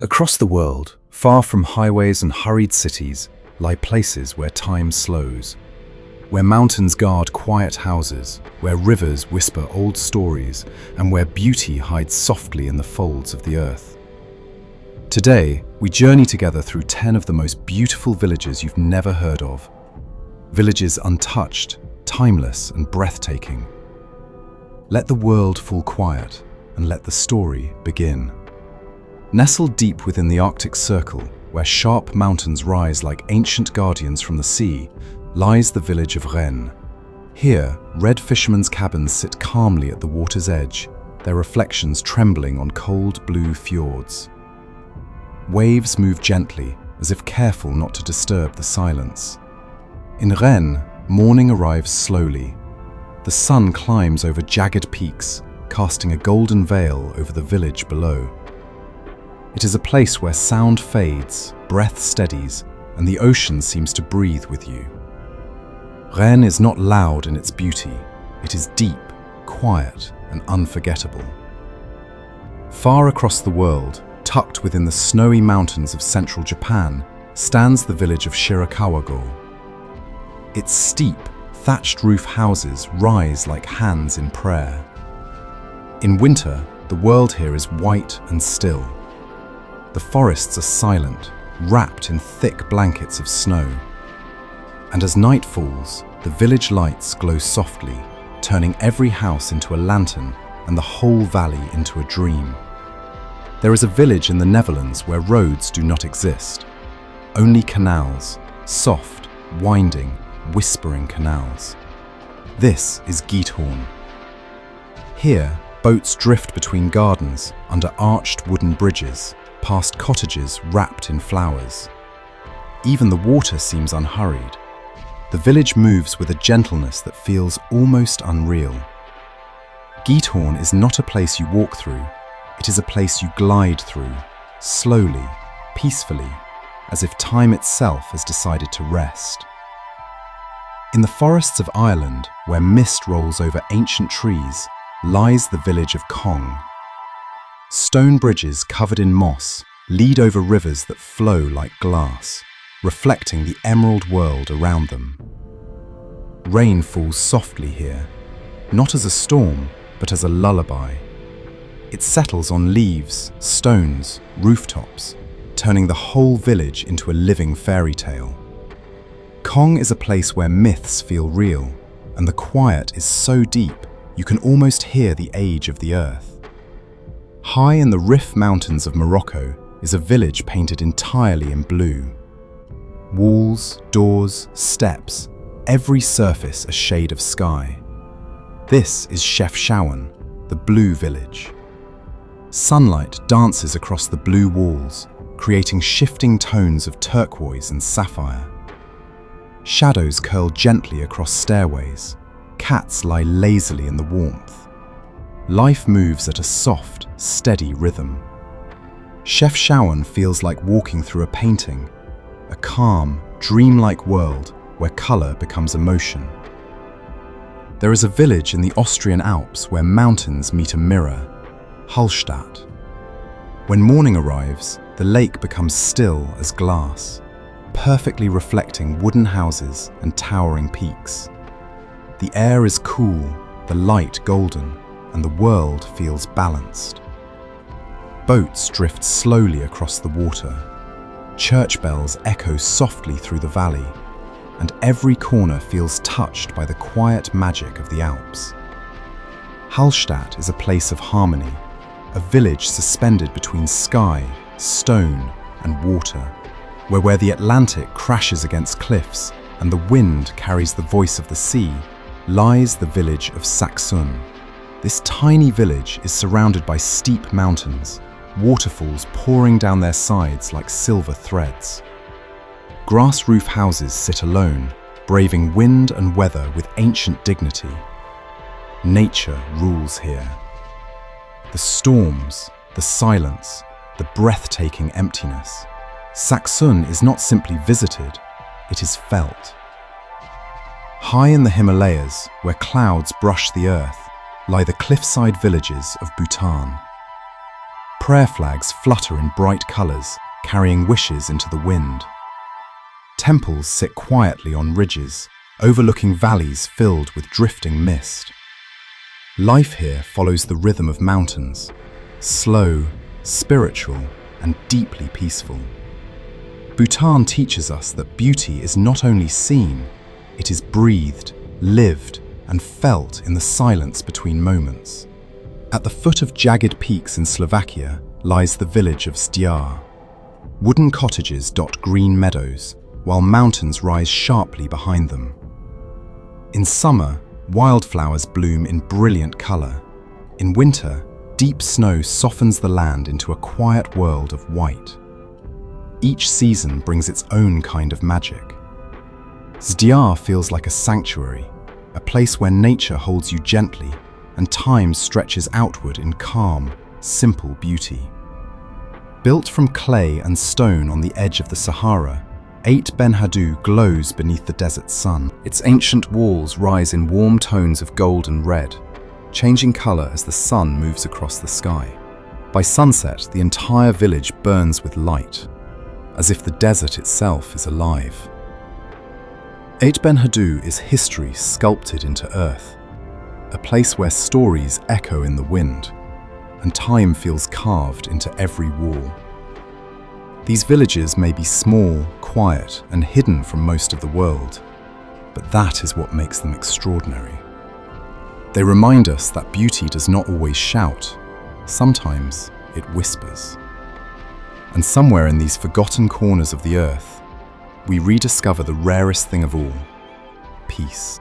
Across the world, far from highways and hurried cities, lie places where time slows, where mountains guard quiet houses, where rivers whisper old stories, and where beauty hides softly in the folds of the earth. Today, we journey together through 10 of the most beautiful villages you've never heard of. Villages untouched, timeless, and breathtaking. Let the world fall quiet, and let the story begin. Nestled deep within the Arctic Circle, where sharp mountains rise like ancient guardians from the sea, lies the village of Reine. Here, red fishermen's cabins sit calmly at the water's edge, their reflections trembling on cold blue fjords. Waves move gently, as if careful not to disturb the silence. In Reine, morning arrives slowly. The sun climbs over jagged peaks, casting a golden veil over the village below. It is a place where sound fades, breath steadies, and the ocean seems to breathe with you. Reine is not loud in its beauty. It is deep, quiet, and unforgettable. Far across the world, tucked within the snowy mountains of central Japan, stands the village of Shirakawa-go. Its steep, thatched roof houses rise like hands in prayer. In winter, the world here is white and still. The forests are silent, wrapped in thick blankets of snow. And as night falls, the village lights glow softly, turning every house into a lantern and the whole valley into a dream. There is a village in the Netherlands where roads do not exist. Only canals, soft, winding, whispering canals. This is Giethoorn. Here, boats drift between gardens under arched wooden bridges, past cottages wrapped in flowers. Even the water seems unhurried. The village moves with a gentleness that feels almost unreal. Giethoorn is not a place you walk through, it is a place you glide through, slowly, peacefully, as if time itself has decided to rest. In the forests of Ireland, where mist rolls over ancient trees, lies the village of Cong. Stone bridges covered in moss lead over rivers that flow like glass, reflecting the emerald world around them. Rain falls softly here, not as a storm, but as a lullaby. It settles on leaves, stones, rooftops, turning the whole village into a living fairy tale. Cong is a place where myths feel real, and the quiet is so deep you can almost hear the age of the earth. High in the Rif Mountains of Morocco is a village painted entirely in blue. Walls, doors, steps, every surface a shade of sky. This is Chefchaouen, the blue village. Sunlight dances across the blue walls, creating shifting tones of turquoise and sapphire. Shadows curl gently across stairways. Cats lie lazily in the warmth. Life moves at a soft, steady rhythm. Chefchaouen feels like walking through a painting, a calm, dreamlike world where color becomes emotion. There is a village in the Austrian Alps where mountains meet a mirror, Hallstatt. When morning arrives, the lake becomes still as glass, perfectly reflecting wooden houses and towering peaks. The air is cool, the light golden, and the world feels balanced. Boats drift slowly across the water. Church bells echo softly through the valley, and every corner feels touched by the quiet magic of the Alps. Hallstatt is a place of harmony, a village suspended between sky, stone, and water, where the Atlantic crashes against cliffs and the wind carries the voice of the sea, lies the village of Saksun. This tiny village is surrounded by steep mountains, waterfalls pouring down their sides like silver threads. Grass roof houses sit alone, braving wind and weather with ancient dignity. Nature rules here. The storms, the silence, the breathtaking emptiness. Saksun is not simply visited, it is felt. High in the Himalayas, where clouds brush the earth, lie the cliffside villages of Bhutan. Prayer flags flutter in bright colors, carrying wishes into the wind. Temples sit quietly on ridges, overlooking valleys filled with drifting mist. Life here follows the rhythm of mountains, slow, spiritual, and deeply peaceful. Bhutan teaches us that beauty is not only seen, it is breathed, lived, and felt in the silence between moments. At the foot of jagged peaks in Slovakia lies the village of Zdiar. Wooden cottages dot green meadows, while mountains rise sharply behind them. In summer, wildflowers bloom in brilliant color. In winter, deep snow softens the land into a quiet world of white. Each season brings its own kind of magic. Zdiar feels like a sanctuary, a place where nature holds you gently and time stretches outward in calm, simple beauty. Built from clay and stone on the edge of the Sahara, Aït Benhaddou glows beneath the desert sun. Its ancient walls rise in warm tones of gold and red, changing color as the sun moves across the sky. By sunset, the entire village burns with light, as if the desert itself is alive. Aït Benhaddou is history sculpted into earth, a place where stories echo in the wind, and time feels carved into every wall. These villages may be small, quiet, and hidden from most of the world, but that is what makes them extraordinary. They remind us that beauty does not always shout, sometimes it whispers. And somewhere in these forgotten corners of the earth, we rediscover the rarest thing of all: peace.